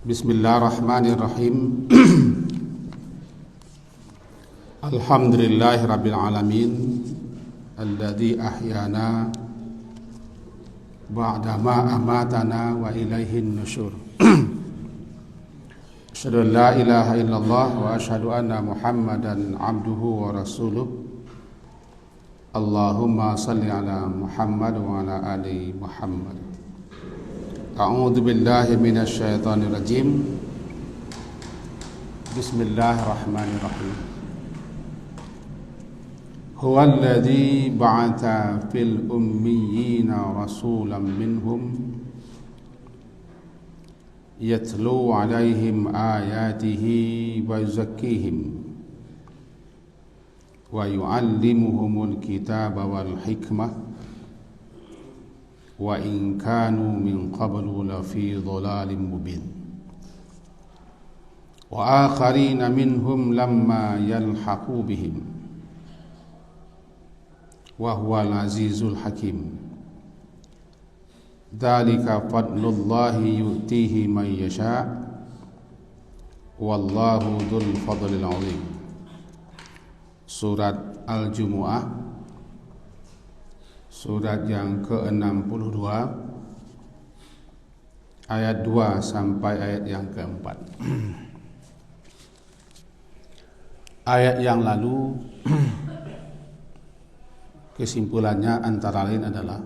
Bismillahirrahmanirrahim. Alhamdulillahirabbil alamin alladzi ahyana ba'da ma amatana wa ilaihin nusyur. Asyhadu an la ilaha illallah wa asyhadu anna Muhammadan abduhu wa rasuluh. Allahumma salli ala Muhammad wa ala ali Muhammad. A'udzu billahi minasy syaithanir rajim. Bismillahirrahmanirrahim. Huwallazi ba'atha fil ummiyina rasulan minhum yatlu 'alaihim ayatihi wa yuzakkihim wa yu'allimuhumul kitaba wal hikmah wa in kanu min qablu lafi dhalalin mubin wa akharina minhum lamma yalhaqu bihim wa huwal azizul hakim. Dzalika fadlullahi yu'tihi man yasha wallahu dzul fadlil 'azim. Surat Al-Jumu'ah, surat yang ke-62 ayat 2 sampai ayat yang ke-4. Ayat yang lalu kesimpulannya antara lain adalah: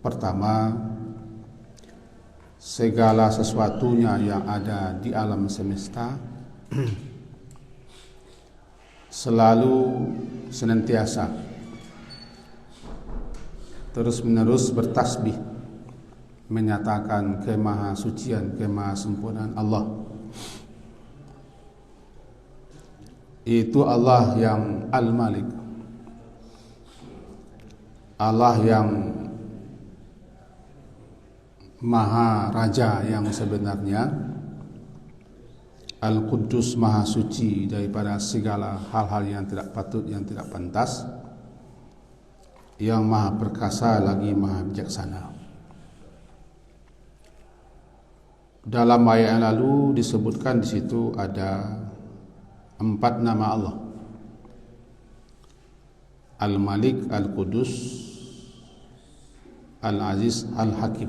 pertama, segala sesuatunya yang ada di alam semesta selalu senantiasa terus-menerus bertasbih menyatakan kemahasucian, kemahasempurnaan Allah. Itu Allah yang Al-Malik, Allah yang Maha Raja yang sebenarnya, Al-Quddus, Maha Suci daripada segala hal-hal yang tidak patut, yang tidak pantas, yang Maha Perkasa lagi Maha Bijaksana. Dalam ayat yang lalu disebutkan di situ ada 4 nama Allah: Al-Malik, Al-Quddus, Al-Aziz, Al-Hakim.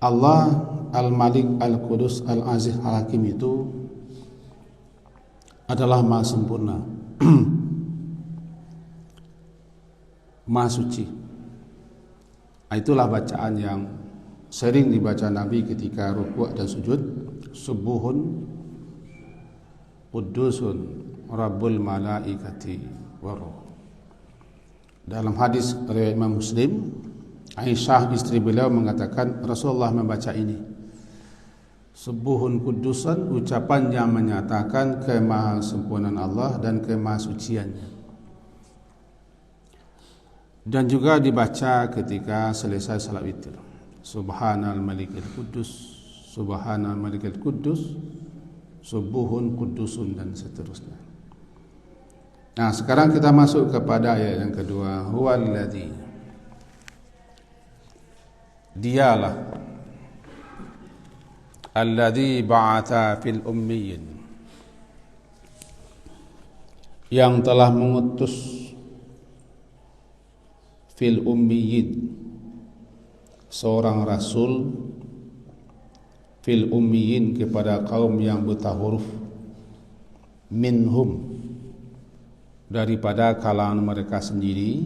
Allah Al-Malik, Al-Quddus, Al-Aziz, Al-Hakim itu adalah Maha Sempurna, Maha Suci. Itulah bacaan yang sering dibaca Nabi ketika rukuk dan sujud: Subuhun Quddusun Rabbul Malaikati Waruh. Dalam hadis riwayat Imam Muslim, Aisyah istri beliau mengatakan Rasulullah membaca ini: Subuhun Quddusan, ucapan yang menyatakan kemahasempurnaan Allah dan kemahasuciannya. Dan juga dibaca ketika selesai salat witir: Subhanal Malikil Quddus, Subhanal Malikil Quddus, Subuhun Quddusun, dan seterusnya. Nah, sekarang kita masuk kepada ayat yang kedua. Huwallazi, dialah, alladzi ba'atha fil ummiyin, yang telah mengutus fil ummiyin, seorang rasul, fil ummiyin, kepada kaum yang buta huruf, minhum, daripada kalangan mereka sendiri,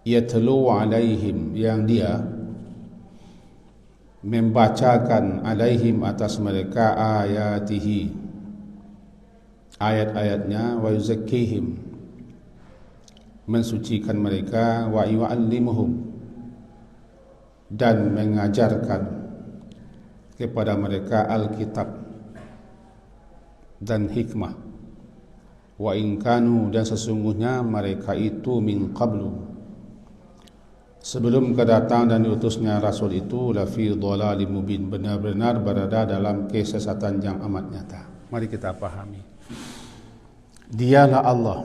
yatlu alaihim, yang dia membacakan, alaihim, atas mereka, ayatihi, ayat-ayatnya, wa yuzakkihim, mensucikan mereka, wa yu'allimuhum, dan mengajarkan kepada mereka Alkitab dan hikmah. Wa in kanu, dan sesungguhnya mereka itu, min qablu, sebelum kedatangan dan diutusnya Rasul itu, lafi dhalalim mubin, benar-benar berada dalam kesesatan yang amat nyata. Mari kita pahami, dialah Allah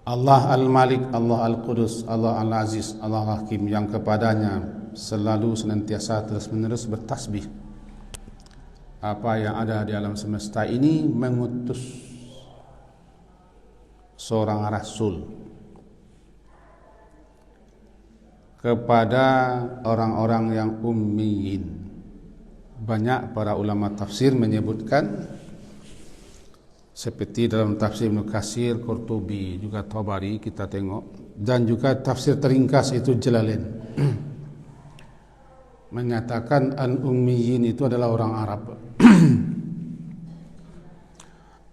Allah Al-Malik, Allah Al-Qudus, Allah Al-Aziz, Allah Al-Hakim, yang kepadanya selalu senantiasa terus-menerus bertasbih. Apa yang ada di alam semesta ini mengutus seorang rasul kepada orang-orang yang ummiyin. Banyak para ulama tafsir menyebutkan, seperti dalam tafsir Ibnu Katsir, Qurtubi, juga Tabari kita tengok, dan juga tafsir teringkas itu Jalalain menyatakan al-ummiyin itu adalah orang Arab.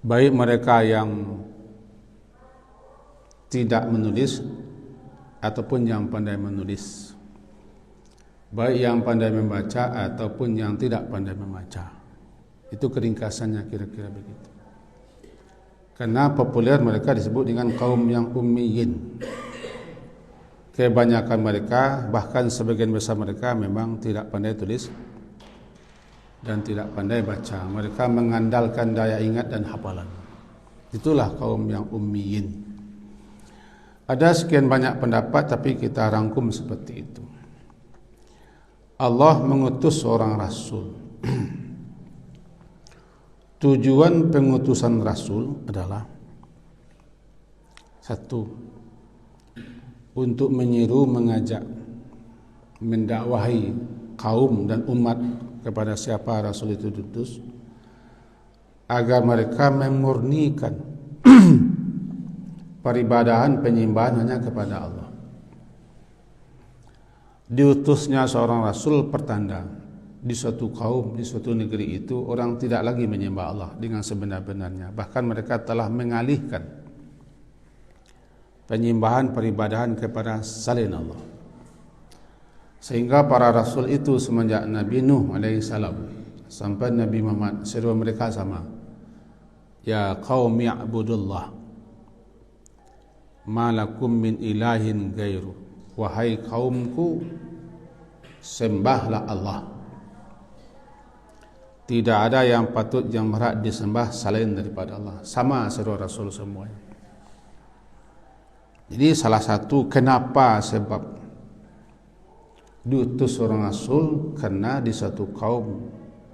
Baik mereka yang tidak menulis ataupun yang pandai menulis, baik yang pandai membaca ataupun yang tidak pandai membaca. Itu keringkasannya kira-kira begitu. Karena populer mereka disebut dengan kaum yang ummiyin. Kebanyakan mereka, bahkan sebagian besar mereka memang tidak pandai tulis dan tidak pandai baca. Mereka mengandalkan daya ingat dan hafalan. Itulah kaum yang ummiyin. Ada sekian banyak pendapat, tapi kita rangkum seperti itu. Allah mengutus seorang rasul. Tujuan pengutusan rasul adalah satu, untuk menyeru, mengajak, mendakwahi kaum dan umat kepada siapa rasul itu diutus, agar mereka memurnikan peribadahan, penyembahan hanya kepada Allah. Diutusnya seorang rasul pertanda di suatu kaum, di suatu negeri itu orang tidak lagi menyembah Allah dengan sebenar-benarnya. Bahkan mereka telah mengalihkan penyembahan peribadahan kepada selain Allah. Sehingga para rasul itu semenjak Nabi Nuh alaihissalam sampai Nabi Muhammad, seru mereka sama. Ya qaum ya'budullah ma lakum min ilahin gairu. Wahai kaumku, sembahlah Allah. Tidak ada yang patut, yang berhak disembah selain daripada Allah. Sama seluruh rasul semuanya. Jadi salah satu kenapa sebab diutus seorang rasul, karena di satu kaum,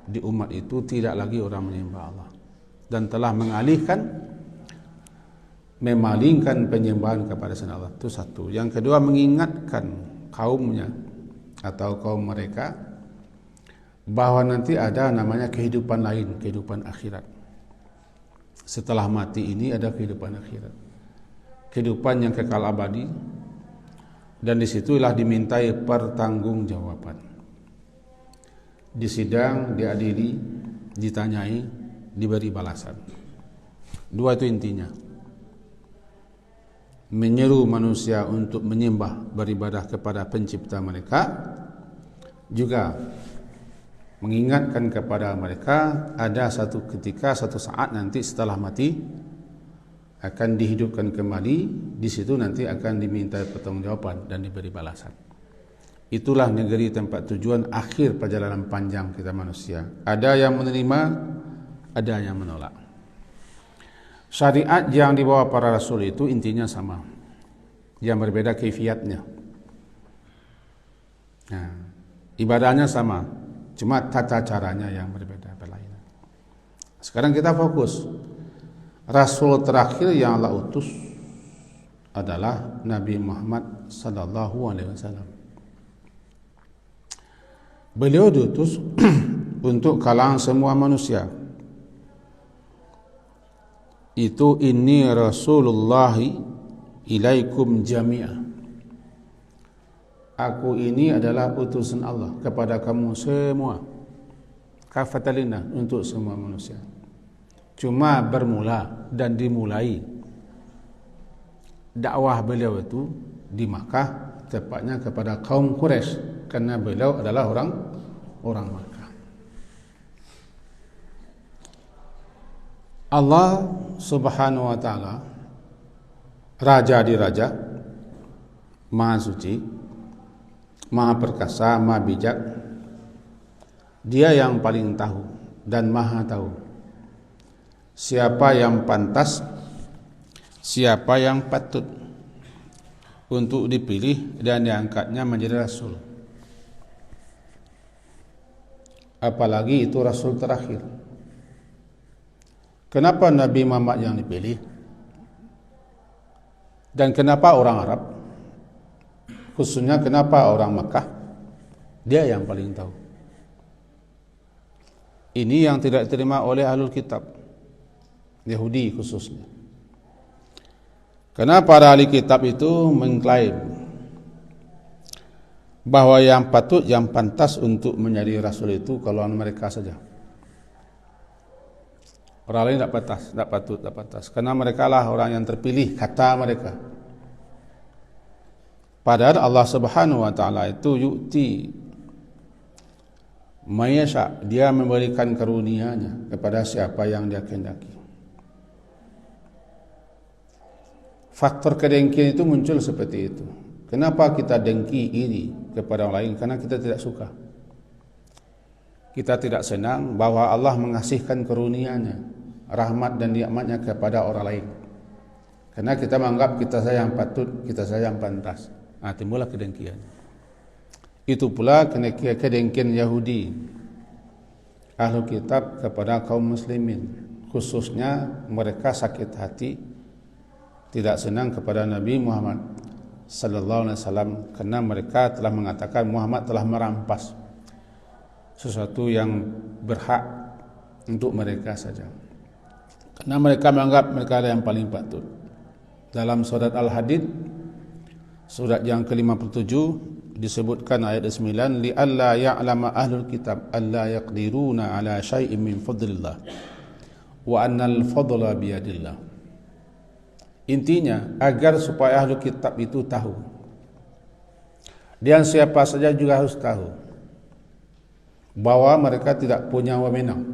di umat itu tidak lagi orang menyembah Allah dan telah mengalihkan, memalingkan penyembahan kepada selain Allah. Itu satu. Yang kedua, mengingatkan kaumnya atau kaum mereka bahwa nanti ada namanya kehidupan lain, kehidupan akhirat. Setelah mati ini ada kehidupan akhirat, kehidupan yang kekal abadi, dan disitulah dimintai pertanggungjawaban. Disidang, diadili, ditanyai, diberi balasan. Dua itu intinya. Menyeru manusia untuk menyembah, beribadah kepada pencipta mereka, juga mengingatkan kepada mereka ada satu ketika, satu saat nanti setelah mati akan dihidupkan kembali. Di situ nanti akan diminta pertanggungjawaban dan diberi balasan. Itulah negeri tempat tujuan akhir perjalanan panjang kita manusia. Ada yang menerima, ada yang menolak. Syariat yang dibawa para rasul itu intinya sama, yang berbeda kaifiatnya. Nah, ibadahnya sama, cuma tata caranya yang berbeda, berlainan. Sekarang kita fokus. Rasul terakhir yang Allah utus adalah Nabi Muhammad sallallahu alaihi wasallam. Beliau diutus untuk kalangan semua manusia. Itu inni Rasulullah ilaikum jami'ah. Aku ini adalah utusan Allah kepada kamu semua. Kafatalina, untuk semua manusia. Cuma bermula dan dimulai dakwah beliau itu di Makkah, tepatnya kepada kaum Quraisy, karena beliau adalah orang Makkah. Allah Subhanahu wa taala, raja di raja, maha suci, maha perkasa, maha bijak. Dia yang paling tahu dan maha tahu siapa yang pantas siapa yang patut untuk dipilih dan diangkatnya menjadi rasul. Apalagi itu rasul terakhir. Kenapa Nabi Muhammad yang dipilih? Dan kenapa orang Arab? Khususnya kenapa orang Makkah? Dia yang paling tahu. Ini yang tidak diterima oleh ahlul kitab, Yahudi khususnya. Karena para ahli kitab itu mengklaim bahwa yang patut, yang pantas untuk menjadi rasul itu kalau mereka saja. Orang lain tidak pantas, tidak patut, tidak pantas. Karena mereka lah orang yang terpilih, kata mereka. Padahal Allah Subhanahu wa taala itu yu'ti mayasya, dia memberikan karunia-Nya kepada siapa yang dia kehendaki. Faktor kedengkian itu muncul seperti itu. Kenapa kita dengki, iri kepada orang lain? Karena kita tidak suka. Kita tidak senang bahwa Allah mengasihkan karunia-Nya, rahmat dan nikmat-Nya kepada orang lain. Karena kita menganggap kita saja yang patut, kita saja yang pantas. Nah, timbullah kedengkian. Itu pula kedengkian Yahudi, ahlu kitab kepada kaum muslimin, khususnya mereka sakit hati, tidak senang kepada Nabi Muhammad sallallahu alaihi wasallam karena mereka telah mengatakan Muhammad telah merampas sesuatu yang berhak untuk mereka saja. Karena mereka menganggap mereka yang paling patut. Dalam surat Al-Hadid, surat yang ke-57, disebutkan ayat 9, li alla ya'lama ahlul kitab alla yaqdiruna ala syai'in min fadlillah wa annal fadla biyadillah. Intinya agar supaya ahlul kitab itu tahu, dan siapa saja juga harus tahu bahwa mereka tidak punya wewenang,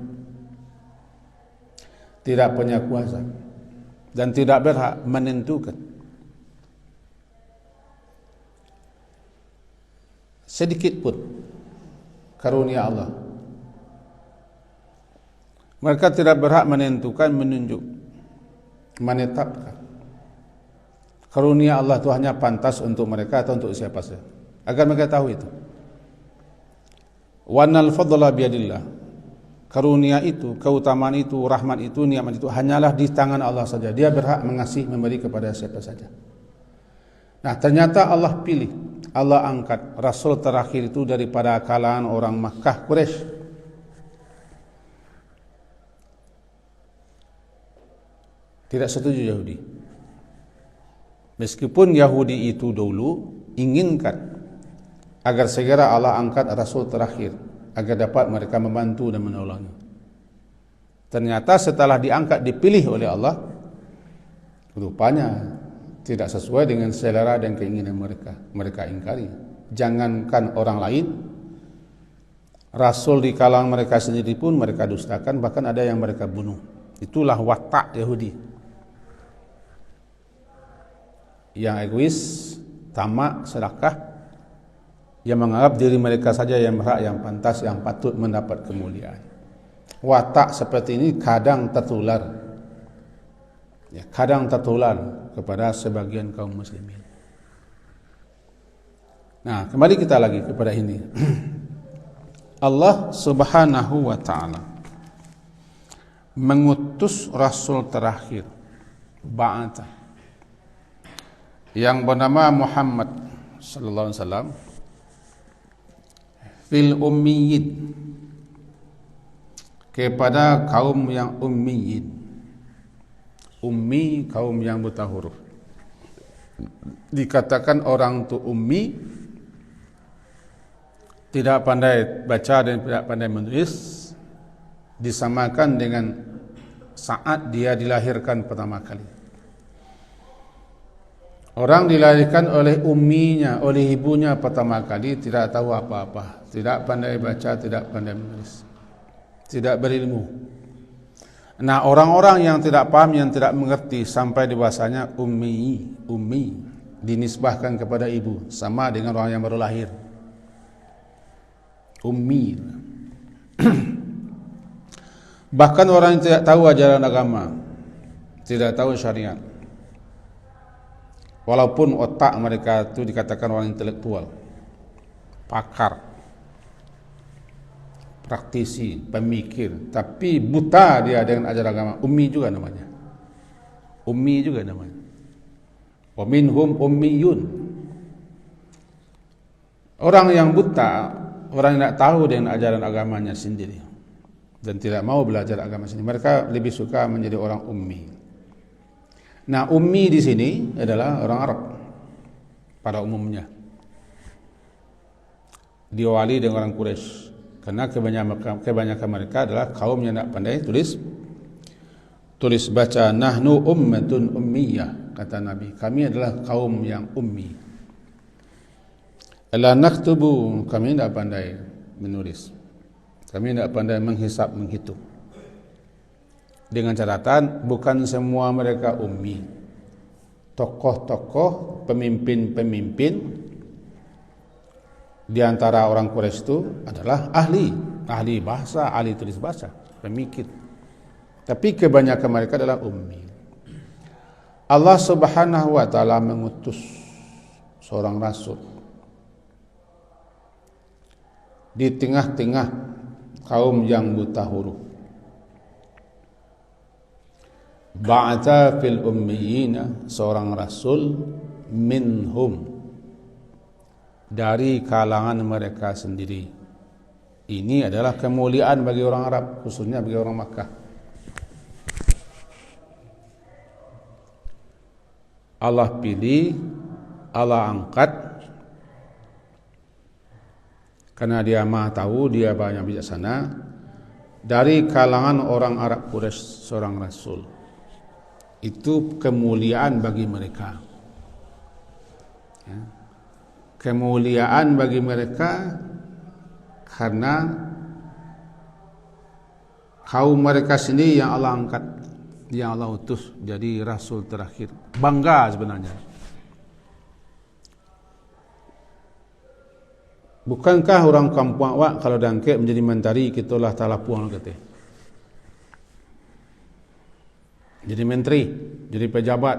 tidak punya kuasa, dan tidak berhak menentukan sedikit pun karunia Allah. Mereka tidak berhak menentukan, menunjuk, menetapkan karunia Allah itu hanya pantas untuk mereka atau untuk siapa saja. Agar mereka tahu itu. Wannal fadla biyadillah. Karunia itu, keutamaan itu, rahmat itu, nikmat itu hanyalah di tangan Allah saja. Dia berhak mengasihi, memberi kepada siapa saja. Nah, ternyata Allah pilih, Allah angkat rasul terakhir itu daripada kalangan orang Makkah Quraisy. Tidak setuju Yahudi. Meskipun Yahudi itu dulu inginkan agar segera Allah angkat rasul terakhir agar dapat mereka membantu dan menolongnya. Ternyata setelah diangkat, dipilih oleh Allah, rupanya tidak sesuai dengan selera dan keinginan mereka. Mereka ingkari. Jangankan orang lain, rasul di kalangan mereka sendiri pun mereka dustakan, bahkan ada yang mereka bunuh. Itulah watak Yahudi, yang egois, tamak, serakah, yang menganggap diri mereka saja yang berhak, yang pantas, yang patut mendapat kemuliaan. Watak seperti ini kadang tertular, kadang tertular kepada sebagian kaum muslimin. Nah, kembali kita lagi kepada ini. Allah Subhanahu wa taala mengutus rasul terakhir, ba'atha, yang bernama Muhammad sallallahu alaihi wasallam, fil ummiyin, kepada kaum yang ummiyin. Ummi, kaum yang buta huruf. Dikatakan orang itu ummi, tidak pandai baca dan tidak pandai menulis, disamakan dengan saat dia dilahirkan pertama kali. Orang dilahirkan oleh umminya, oleh ibunya pertama kali, tidak tahu apa-apa, tidak pandai baca, tidak pandai menulis, tidak berilmu. Nah, orang-orang yang tidak paham, yang tidak mengerti sampai dewasanya ummi dinisbahkan kepada ibu, sama dengan orang yang baru lahir. Ummi. Bahkan orang yang tidak tahu ajaran agama, tidak tahu syariat, Walaupun otak mereka itu dikatakan orang intelektual, pakar, praktisi, pemikir, tapi buta dia dengan ajaran agama. Ummi juga namanya. Ummi juga namanya. Wa minhum ummiyun. Orang yang buta, orang yang tidak tahu dengan ajaran agamanya sendiri dan tidak mau belajar agama sendiri, mereka lebih suka menjadi orang ummi. Nah, ummi di sini adalah orang Arab pada umumnya, diawali dengan orang Quraisy, karena kebanyakan mereka adalah kaum yang tidak pandai tulis baca. Nahnu ummatun ummiyah, kata Nabi, kami adalah kaum yang ummi. La naktubu, kami tidak pandai menulis, kami tidak pandai menghisap, menghitung. Dengan catatan, bukan semua mereka ummi. Tokoh-tokoh, pemimpin-pemimpin di antara orang Quraisy itu adalah ahli bahasa, ahli tulis bahasa, pemikir. Tapi kebanyakan mereka adalah ummi. Allah Subhanahu wa taala mengutus seorang rasul di tengah-tengah kaum yang buta huruf. Ba'atha fil ummiyina, seorang rasul minhum, dari kalangan mereka sendiri. Ini adalah kemuliaan bagi orang Arab, khususnya bagi orang Makkah. Allah pilih, Allah angkat, karena dia maha tahu, dia banyak bijaksana, dari kalangan orang Arab Quraisy seorang rasul. Itu kemuliaan bagi mereka, ya. Kemuliaan bagi mereka karena kaum mereka sendiri yang Allah angkat, yang Allah utus jadi rasul terakhir. Bangga sebenarnya. Bukankah orang kampung awak kalau dangkit menjadi mentari, kitalah talapuang kata, jadi menteri, jadi pejabat,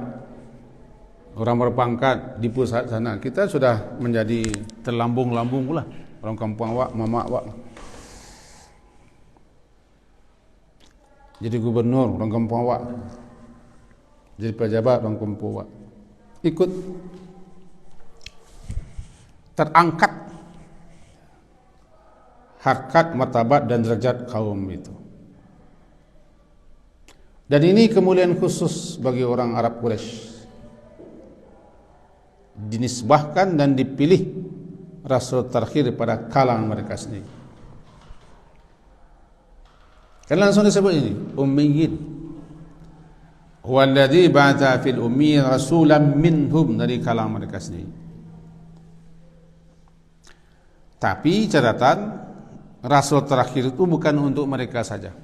orang berpangkat di pusat sana, kita sudah menjadi terlambung-lambung pula. Orang kampung awak, mama awak jadi gubernur, orang kampung awak jadi pejabat, orang kampung awak ikut terangkat harkat, martabat dan derajat kaum itu. Dan ini kemuliaan khusus bagi orang Arab Quraisy. Dinisbahkan dan dipilih rasul terakhir pada kalangan mereka sendiri. Kan langsung disebut ini, ummiyin. Huwallazi ba'atha fil ummiyin rasulan minhum, dari kalangan mereka sendiri. Tapi catatan, rasul terakhir itu bukan untuk mereka saja.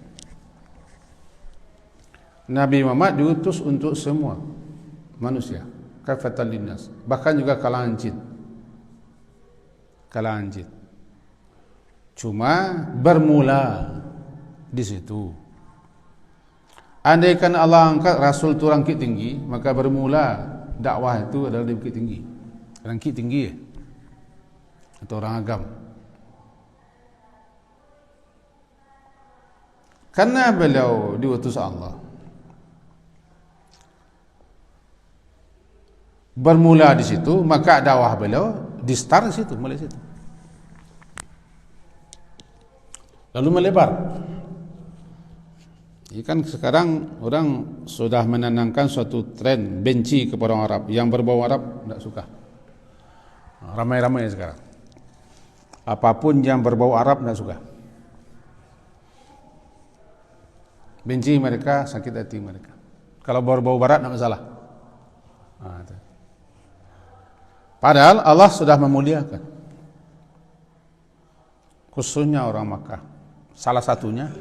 Nabi Muhammad diutus untuk semua manusia, kafatan linnas, bahkan juga kalangan jin. Kalangan jin. Cuma bermula di situ. Andaikan Allah angkat rasul itu rangkit tinggi, maka bermula dakwah itu adalah di bukit tinggi. Rangkit tinggi ya? Atau orang agam. Karena beliau diutus Allah, bermula di situ, maka dakwah beliau di start di situ, mulai situ. Lalu melebar. Ini kan sekarang orang sudah menanamkan suatu tren benci kepada orang Arab, yang berbau Arab tidak suka. Ramai-ramai sekarang. Apapun yang berbau Arab tidak suka. Benci mereka, sakit hati mereka. Kalau berbau Barat tidak masalah. Padahal Allah sudah memuliakan, khususnya orang Makkah. Salah satunya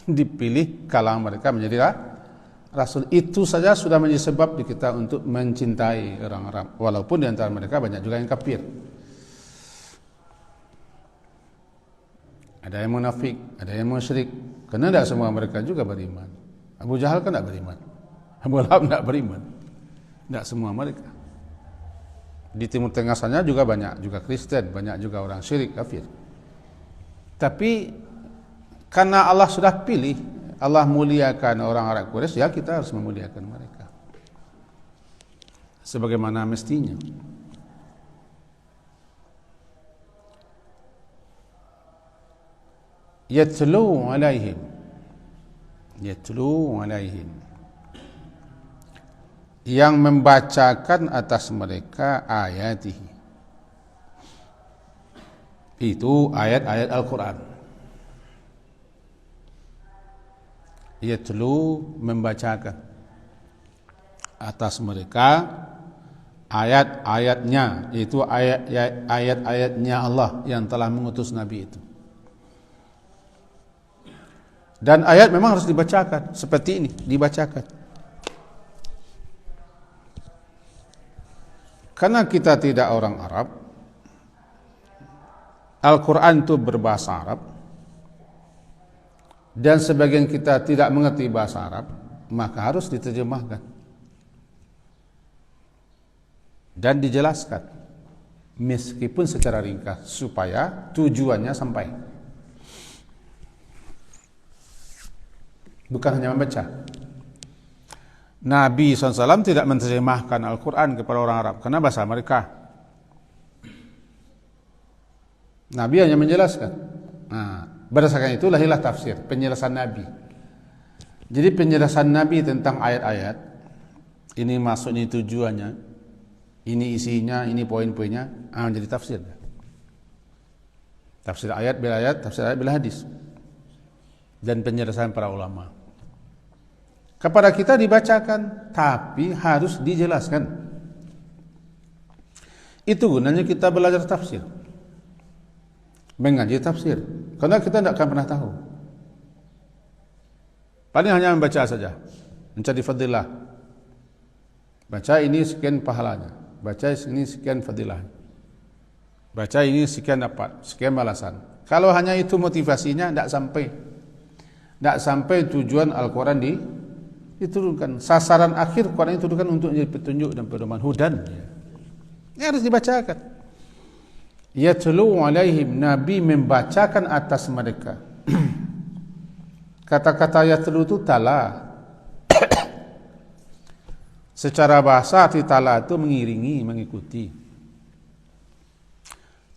dipilih kalangan mereka menjadi rasul. Itu saja sudah menjadi sebab di kita untuk mencintai orang Arab, walaupun di antara mereka banyak juga yang kafir. Ada yang munafik, ada yang musyrik, karena tidak semua mereka juga beriman. Abu Jahal kan tidak beriman, Abu Lahab tidak beriman, tidak semua mereka. Di Timur Tengah sana juga banyak juga Kristen, banyak juga orang syirik kafir. Tapi karena Allah sudah pilih, Allah muliakan orang Arab Quraisy, ya kita harus memuliakan mereka sebagaimana mestinya. Yatlu alaihim, yang membacakan atas mereka ayatihi, itu ayat-ayat Al-Quran. Yatlu, membacakan atas mereka ayat-ayatnya, itu ayat-ayatnya Allah yang telah mengutus Nabi itu. Dan ayat memang harus dibacakan seperti ini, dibacakan. Karena kita tidak orang Arab, Al-Quran itu berbahasa Arab, dan sebagian kita tidak mengerti bahasa Arab, maka harus diterjemahkan dan dijelaskan, meskipun secara ringkas, supaya tujuannya sampai. Bukan hanya membaca. Nabi SAW tidak menerjemahkan Al-Quran kepada orang Arab karena bahasa mereka. Nabi hanya menjelaskan. Nah, berdasarkan itu lahirlah tafsir, penjelasan Nabi. Jadi penjelasan Nabi tentang ayat-ayat, ini maksud, ini tujuannya, ini isinya, ini poin-poinnya, menjadi tafsir. Tafsir ayat bil ayat, tafsir ayat bil hadis, dan penjelasan para ulama. Kepada kita dibacakan, tapi harus dijelaskan. Itu gunanya kita belajar tafsir, mengaji tafsir, karena kita tidak akan pernah tahu. Paling hanya membaca saja, mencari fadilah. Baca ini sekian pahalanya, baca ini sekian fadilah, baca ini sekian dapat, sekian balasan. Kalau hanya itu motivasinya, tidak sampai tujuan Al-Quran diturunkan. Sasaran akhir Quran diturunkan untuk menjadi petunjuk dan pedoman, hudan. Ini harus dibacakan. Yatlu alaihim, Nabi membacakan atas mereka. Kata-kata yatlu itu tala. Secara bahasa arti tala itu mengiringi, mengikuti.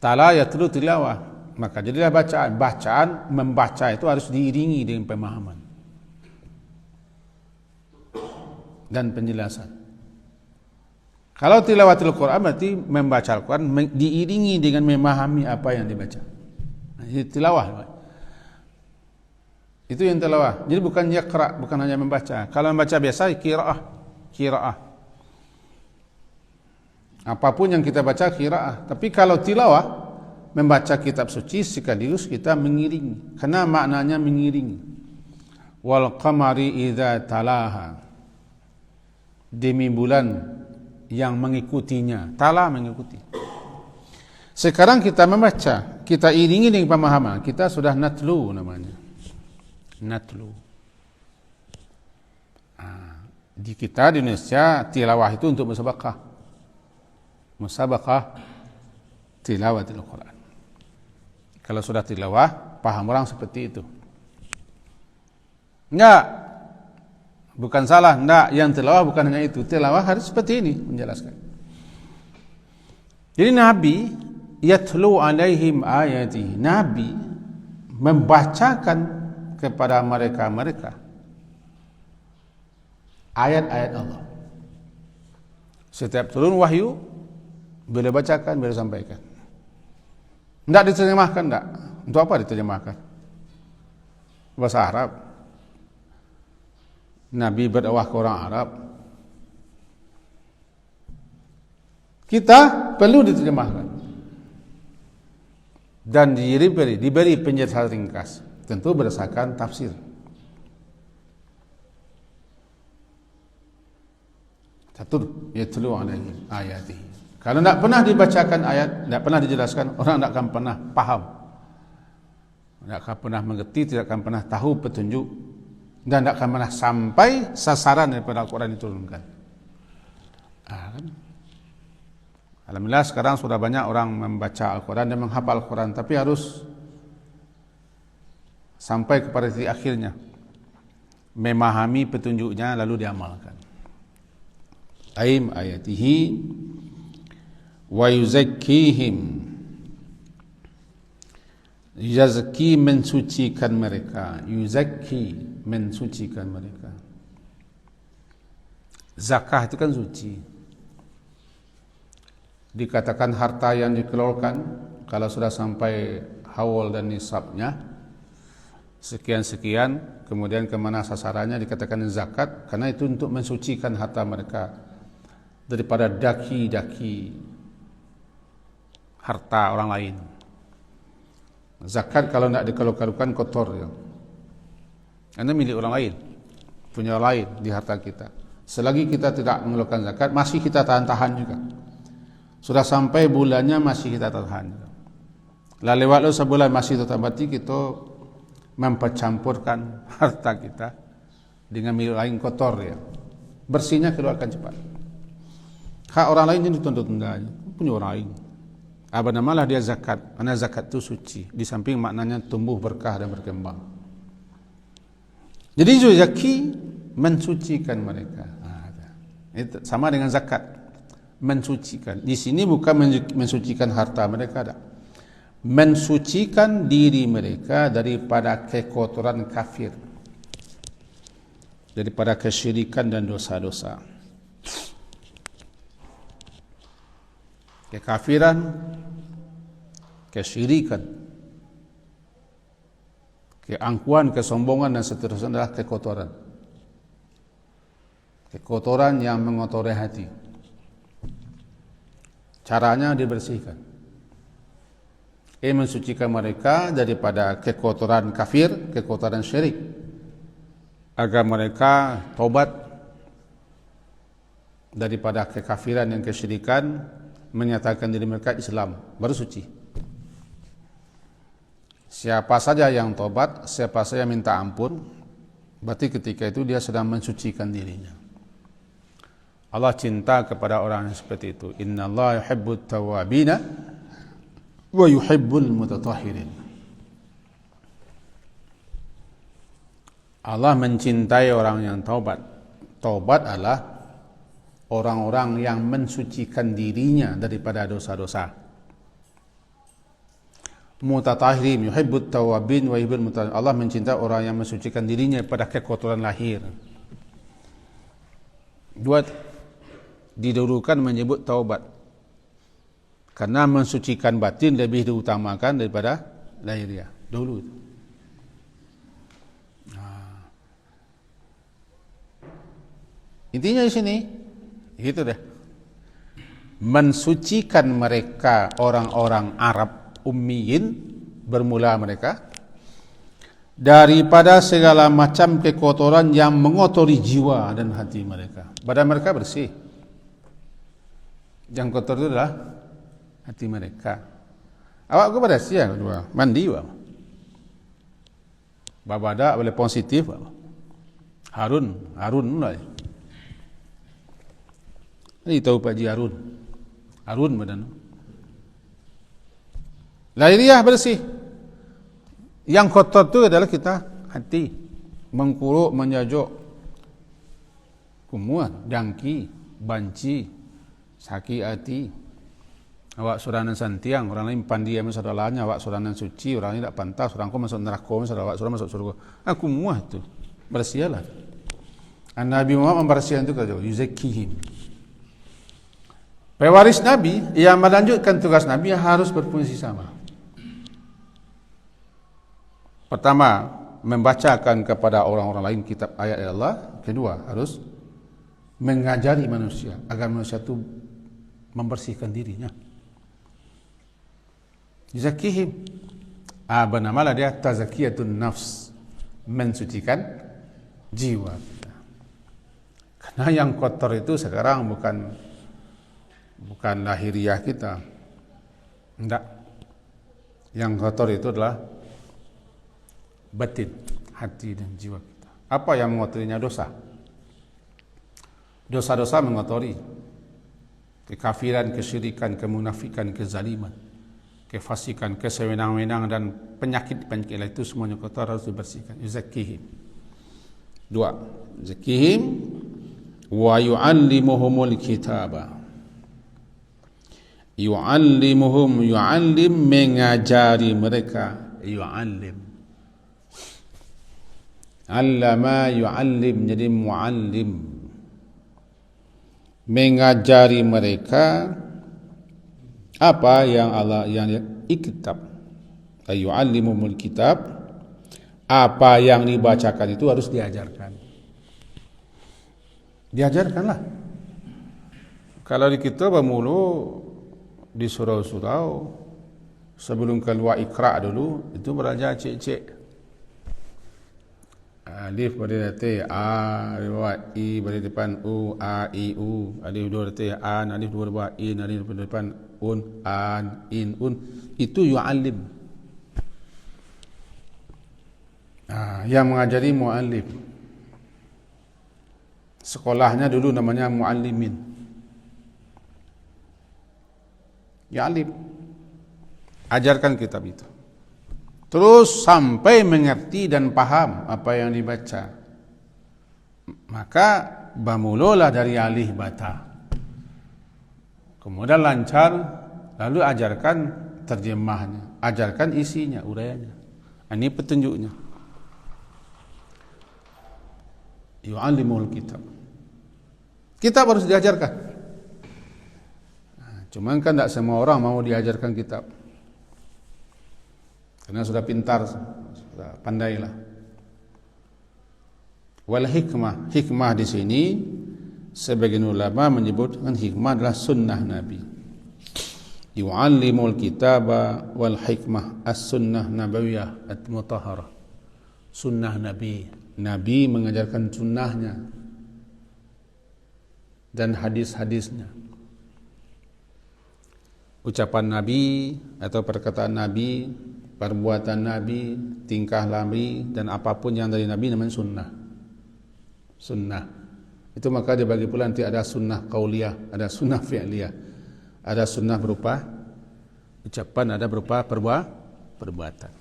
Tala yatlu tilawah, maka jadilah bacaan. Bacaan, membaca itu harus diiringi dengan pemahaman dan penjelasan. Kalau tilawatul Quran berarti membaca Al-Quran diiringi dengan memahami apa yang dibaca. Itu tilawah. Itu yang tilawah. Jadi bukan yaqra, bukan hanya membaca. Kalau membaca biasa qiraah. Apapun yang kita baca qiraah. Tapi kalau tilawah, membaca kitab suci sekaligus kita mengiringi. Karena maknanya mengiringi. Wal qamari idza talaha, demi bulan yang mengikutinya. Tala, mengikuti. Sekarang kita membaca, kita iringi dengan pemahaman, kita sudah natlu namanya. Natlu. Di kita di Indonesia tilawah itu untuk musabaqah tilawatil Quran. Kalau sudah tilawah, paham orang seperti itu. Enggak, bukan salah, enggak, yang tilawah bukan hanya itu. Tilawah harus seperti ini menjelaskan. Jadi Nabi yatlu alaihim ayati, Nabi membacakan kepada mereka ayat-ayat Allah. Setiap turun wahyu, bila bacakan, bila sampaikan. Tidak diterjemahkan, tidak. Untuk apa diterjemahkan? Bahasa Arab. Nabi berdakwah ke orang Arab. Kita perlu diterjemahkan. Dan diberi penjelasan ringkas. Tentu berdasarkan tafsir. Satu, yatlu alaihim ayatihi. Kalau tidak pernah dibacakan ayat, tidak pernah dijelaskan, orang tidak akan pernah paham, tidak akan pernah mengerti, tidak akan pernah tahu petunjuk, dan tidak akan pernah sampai sasaran daripada Al-Quran diturunkan. Alhamdulillah sekarang sudah banyak orang membaca Al-Quran dan menghafal Al-Quran, tapi harus sampai kepada titik akhirnya, memahami petunjuknya lalu diamalkan. Aim ayatihi wa yuzakkihim, yuzakki mensucikan mereka, yuzakki mensucikan mereka. Zakah itu kan suci. Dikatakan harta yang dikeluarkan kalau sudah sampai haul dan nisabnya sekian-sekian, kemudian kemana sasarannya, dikatakan zakat, karena itu untuk mensucikan harta mereka daripada daki-daki harta orang lain. Zakat kalau tidak dikeluarkan kotor ya. Karena milik orang lain, punya orang lain di harta kita. Selagi kita tidak mengeluarkan zakat, masih kita tahan-tahan juga. Sudah sampai bulannya masih kita tahan. Lah lewat lo sebulan masih tetap, berarti kita mempercampurkan harta kita dengan milik lain kotor ya. Bersihnya keluarkan cepat. Hak orang lain ini tunda-tunda, punya orang lain. Apa namalah dia zakat? Karena zakat itu suci. Di samping maknanya tumbuh berkah dan berkembang. Jadi zaki mensucikan mereka. Itu sama dengan zakat. Mensucikan. Di sini bukan mensucikan harta mereka, ada. Mensucikan diri mereka daripada kekotoran kafir, daripada kesyirikan dan dosa-dosa. Kekafiran, kesyirikan, keangkuhan, kesombongan dan seterusnya adalah kekotoran. Kekotoran yang mengotori hati. Caranya dibersihkan. Mensucikan mereka daripada kekotoran kafir, kekotoran syirik, agar mereka tobat daripada kekafiran dan kesyirikan, menyatakan diri mereka Islam, baru suci. Siapa saja yang tobat, siapa saja minta ampun, berarti ketika itu dia sedang mensucikan dirinya. Allah cinta kepada orang yang seperti itu. Innallaha yuhibbut tawwabina wa yuhibbul mutatahhirin. Allah mencintai orang yang taubat. Taubat adalah orang-orang yang mensucikan dirinya daripada dosa-dosa. Mutatahhirin, yuhibbut tawwabin wa yuhibbul mutatahhirin. Allah mencintai orang yang mensucikan dirinya pada kekotoran lahir. Dua didahulukan menyebut taubat, karena mensucikan batin lebih diutamakan daripada lahiriah dulu. Intinya di sini gitu deh, mensucikan mereka orang-orang Arab ummiyin, bermula mereka daripada segala macam kekotoran yang mengotori jiwa dan hati mereka. Badan mereka bersih, yang kotor itu adalah hati mereka. Awak ke pada siang kedua mandi babada boleh positif Harun mulai. Ini tahu Pak Ji Harun badan. Lahiriah bersih. Yang kotor itu adalah kita hati, mengkuruk, menjajok, kumuan, dangki, banci, sakit hati. Awak suranan santiang, orang lain pandi yang masuk dalamnya, awak suranan suci, orang lain tak pantas, orang kau masuk neraka, awak surah masuk surga. Aku muah tu, bersihlah. Nabi Muhammad membersihkan itu kata yuzakkihim. Pewaris Nabi yang melanjutkan tugas Nabi harus berfungsi sama. Pertama, membacakan kepada orang-orang lain kitab ayat Allah. Kedua, harus mengajari manusia agar manusia itu membersihkan dirinya. Yuzakkihim. Bernamalah dia tazkiyatun nafs, mensucikan jiwa kita. Karena yang kotor itu sekarang bukan lahiriah kita. Enggak. Yang kotor itu adalah batin, hati dan jiwa kita. Apa yang mengotorinya? Dosa. Dosa-dosa mengotori. kekafiran, kesyirikan, kemunafikan, kezaliman, kefasikan, kesewenang-wenang dan penyakit-penyakit lain itu semuanya kotor, harus dibersihkan. Yuzakkihim. 2. Zakihim wa yu'allimuhumul kitaba. Yu'allimuhum, yu'allim, mengajari mereka. Yu'allim, allama yu'allim, jadi mu'allim, mengajari mereka apa yang Allah yang kitab. Yu'allimumul kitab, apa yang dibacakan itu harus diajarkan. Diajarkanlah. Kalau di kita mulu di surau-surau sebelum keluar Iqra dulu itu belajar cek-cek. Alif pada T, A, bawah I, pada depan U, A, I, U. Alif dua T, An, alif dua bawah In, alif pada depan Un, An, In, Un. Itu yu'allim. Yang mengajari mu'allim. Sekolahnya dulu namanya mu'allimin. Yu'allim. Ajarkan kitab itu. Terus sampai mengerti dan paham apa yang dibaca. Maka bermulalah dari alif bata. Kemudian lancar, lalu ajarkan terjemahnya, ajarkan isinya, uraiannya. Ini petunjuknya. Yu'allimul kitab. Kitab harus diajarkan. Cuman kan tidak semua orang mau diajarkan kitab. Karena sudah pintar, sudah pandailah. Wal hikmah, hikmah di sini sebagian ulama menyebutkan hikmah adalah sunnah Nabi. Yu'allimul kitaba wal hikmah, as-sunnah nabawiyah at-mutahharah. Sunnah Nabi. Nabi mengajarkan sunnahnya dan hadis-hadisnya. Ucapan Nabi atau perkataan Nabi, perbuatan Nabi, tingkah Nabi, dan apapun yang dari Nabi namanya sunnah. Sunnah. Itu maka dibagi pula nanti ada sunnah qauliyah, ada sunnah fi'liyah. Ada sunnah berupa ucapan, ada berupa perbuatan.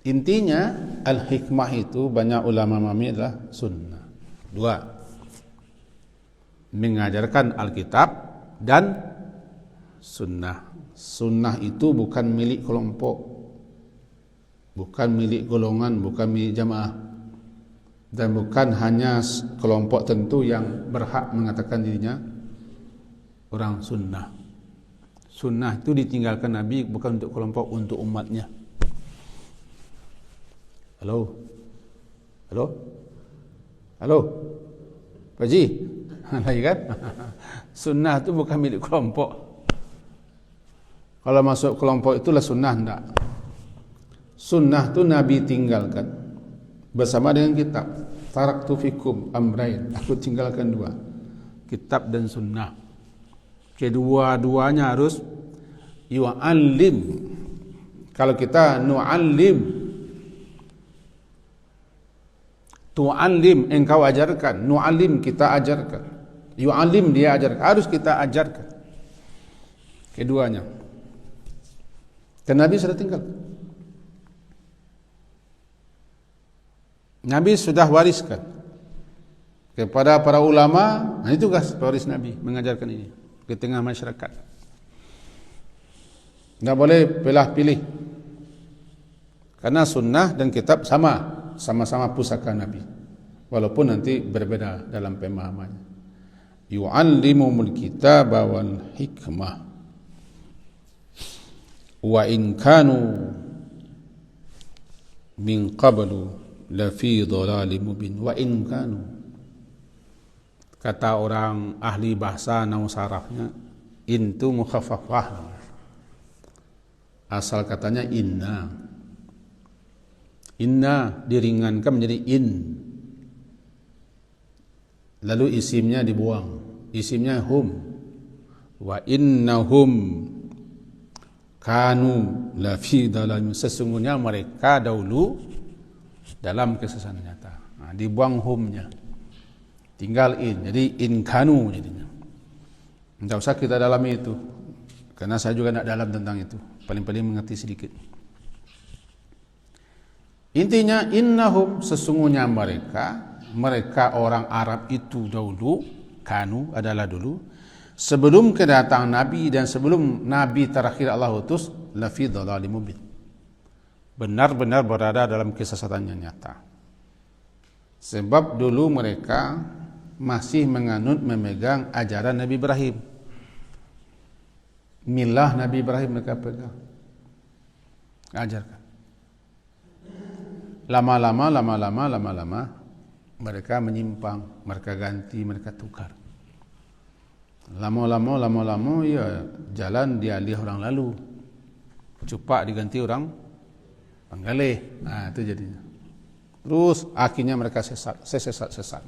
Intinya al-hikmah itu banyak ulama memahami adalah sunnah. 2. Mengajarkan Alkitab dan sunnah. Sunnah itu bukan milik kelompok, bukan milik golongan, bukan milik jamaah, dan bukan hanya kelompok tentu yang berhak mengatakan dirinya orang sunnah. Sunnah itu ditinggalkan Nabi bukan untuk kelompok, untuk umatnya. Halo? Halo? Halo? Pak Haji? Lagi kan? Sunnah itu bukan milik kelompok. Kalau masuk kelompok itulah sunnah, enggak. Sunnah itu Nabi tinggalkan bersama dengan kitab. Taraktu fikum amrain, aku tinggalkan 2, kitab dan sunnah. Kedua-duanya harus yu'allim. Kalau kita nu'allim, tu'allim engkau ajarkan, nu'allim kita ajarkan, yu'allim dia ajarkan, harus kita ajarkan. Keduanya. Dan Nabi sudah tinggal. Nabi sudah wariskan kepada para ulama. Nah itu tugas waris Nabi, mengajarkan ini ke tengah masyarakat. Tidak boleh pilih-pilih, karena sunnah dan kitab sama-sama pusaka Nabi, walaupun nanti berbeda dalam pemahamannya. Yu'allimumul kitaba wal hikmah wa in kanu min qablu la fi dhalalin mubin. Wa in kanu, kata orang ahli bahasa nahwu sarafnya, in tu mukhaffafah, asal katanya inna. Inna diringankan menjadi in, lalu isimnya dibuang, isimnya hum. Wa innahum kanu la fi dhalalin, sesungguhnya mereka dahulu dalam kesesatan nyata. Nah, dibuang humnya, tinggal in, jadi in kanu jadinya. Tidak usah kita dalami itu, karena saya juga tidak dalam tentang itu. Paling-paling mengerti sedikit. Intinya, innahum, sesungguhnya mereka orang Arab itu dahulu, kanu adalah dulu, sebelum kedatangan Nabi dan sebelum Nabi terakhir Allah utus, lafi dhalalim mubin. Benar-benar berada dalam kesesatan yang nyata. Sebab dulu mereka masih memegang ajaran Nabi Ibrahim. Milah Nabi Ibrahim mereka pegang, ajarkan. Lama-lama mereka menyimpang, mereka ganti, mereka tukar. Lama-lama ya jalan dialih orang lalu, cupak diganti orang penggalih. Nah, itu jadinya. Terus akhirnya mereka sesat.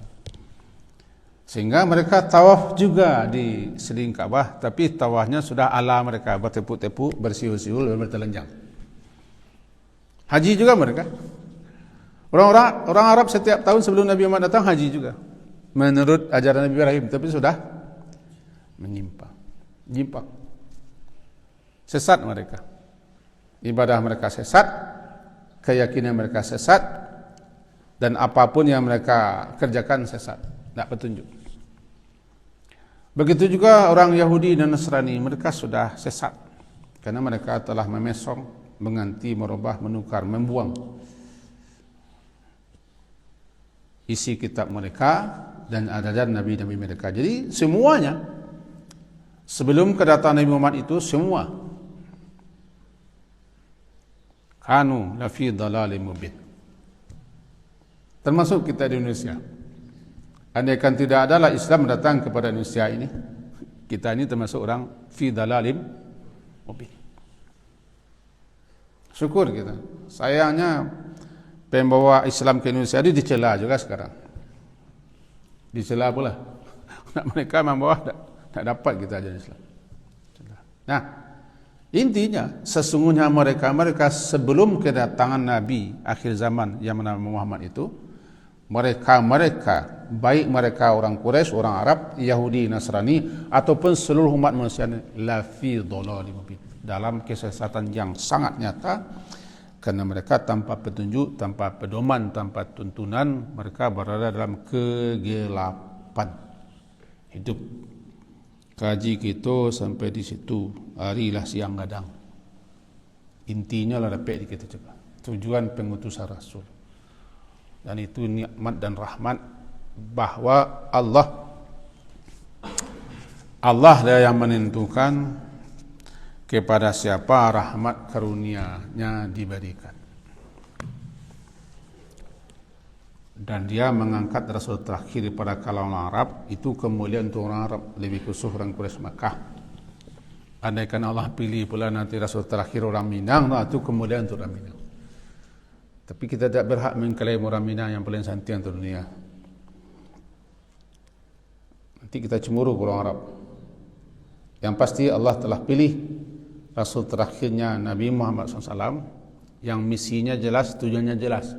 Sehingga mereka tawaf juga di seling Ka'bah, tapi tawafnya sudah ala mereka, bertepuk-tepuk, bersiul-siul, bertelanjang. Haji juga mereka. Orang Arab setiap tahun sebelum Nabi Muhammad datang haji juga, menurut ajaran Nabi Ibrahim, tapi sudah menyimpang. Sesat mereka. Ibadah mereka sesat, keyakinan mereka sesat, dan apapun yang mereka kerjakan sesat, tidak petunjuk. Begitu juga orang Yahudi dan Nasrani, mereka sudah sesat karena mereka telah memesong, mengganti, merubah, menukar, membuang isi kitab mereka dan ajaran nabi-nabi mereka. Jadi semuanya sebelum kedatangan Nabi Muhammad itu semua kanu lafi dhalalim mubin. Termasuk kita di Indonesia. Andaikan tidak adalah Islam datang kepada Indonesia ini, kita ini termasuk orang fi dhalalim mubin. Syukur kita. Sayangnya pembawa Islam ke Indonesia ini dicela juga sekarang. Dicela pula. Mereka membawa tidak dapat kita ajar Islam. Nah, intinya sesungguhnya mereka sebelum kedatangan Nabi akhir zaman yang bernama Muhammad itu, mereka baik mereka orang Quraisy, orang Arab, Yahudi, Nasrani, ataupun seluruh umat manusia, lafi dhalalim mubin, dalam kesesatan yang sangat nyata, karena mereka tanpa petunjuk, tanpa pedoman, tanpa tuntunan, mereka berada dalam kegelapan hidup. Kaji kita sampai di situ, harilah siang gadang. Intinya lah dapat kita coba. Tujuan pengutusan Rasul. Dan itu nikmat dan rahmat bahwa Allah dia yang menentukan kepada siapa rahmat karunia-Nya diberikan. Dan dia mengangkat Rasul terakhir pada kalangan Arab, itu kemuliaan untuk orang Arab, lebih khusus orang Quraisy Makkah. Andaikan Allah pilih pula nanti Rasul terakhir orang Minang, itu kemuliaan untuk orang Minang. Tapi kita tidak berhak mengklaim orang Minang yang paling santai untuk dunia. Nanti kita cemburu orang Arab. Yang pasti Allah telah pilih Rasul terakhirnya Nabi Muhammad SAW yang misinya jelas, tujuannya jelas,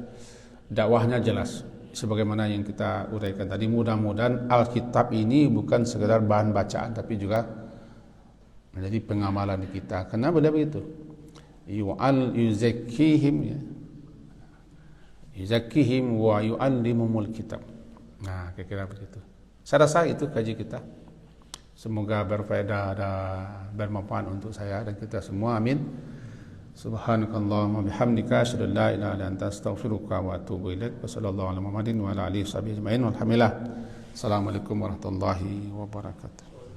dakwahnya jelas. Sebagaimana yang kita uraikan tadi, mudah-mudahan Alkitab ini bukan sekedar bahan bacaan, tapi juga menjadi pengamalan kita. Kenapa begitu? Yuzakkihim wa yu'allimumul kitab. Nah, kira-kira begitu. Saya rasa itu kaji kita. Semoga berfaedah dan bermanfaat untuk saya dan kita semua. Amin. Subhanakallahumma bihamdika asyhadu an la ilaha illa anta astaghfiruka wa atubu ilaik. Wa sallallahu ala Muhammadin wa ala alihi washabihi ajma'in. Walhamdulillah. Assalamualaikum warahmatullahi wabarakatuh.